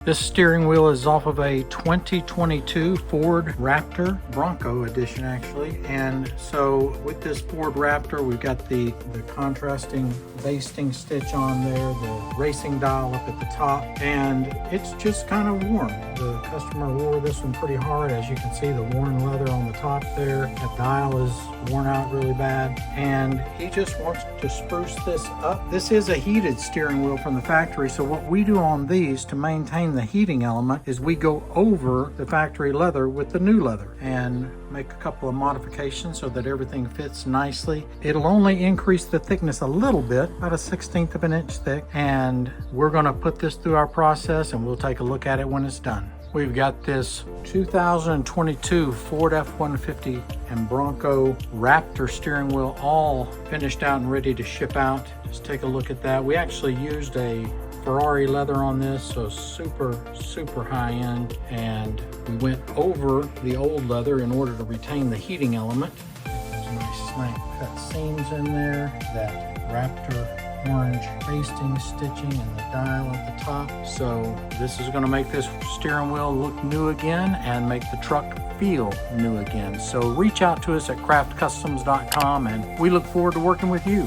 This steering wheel is off of a 2022 Ford Raptor Bronco edition, actually. And so with this Ford Raptor, we've got the contrasting basting stitch on there, the racing dial up at the top, and it's just kind of worn. The customer wore this one pretty hard. As you can see, the worn leather on the top there. That dial is worn out really bad, and he just wants to spruce this up. This is a heated steering wheel from the factory, so what we do on these to maintain the heating element is we go over the factory leather with the new leather and make a couple of modifications so that everything fits nicely. It'll only increase the thickness a little bit, about 1/16 of an inch thick, and we're going to put this through our process and we'll take a look at it when it's done. We've got this 2022 Ford F-150 and Bronco Raptor steering wheel all finished out and ready to ship out. Just take a look at that. We actually used a Ferrari leather on this, so super high end, and we went over the old leather in order to retain the heating element. There's a nice snap cut seams in there, that Raptor orange basting stitching and the dial at the top. So this is going to make this steering wheel look new again and make the truck feel new again. So reach out to us at craftcustoms.com and we look forward to working with you.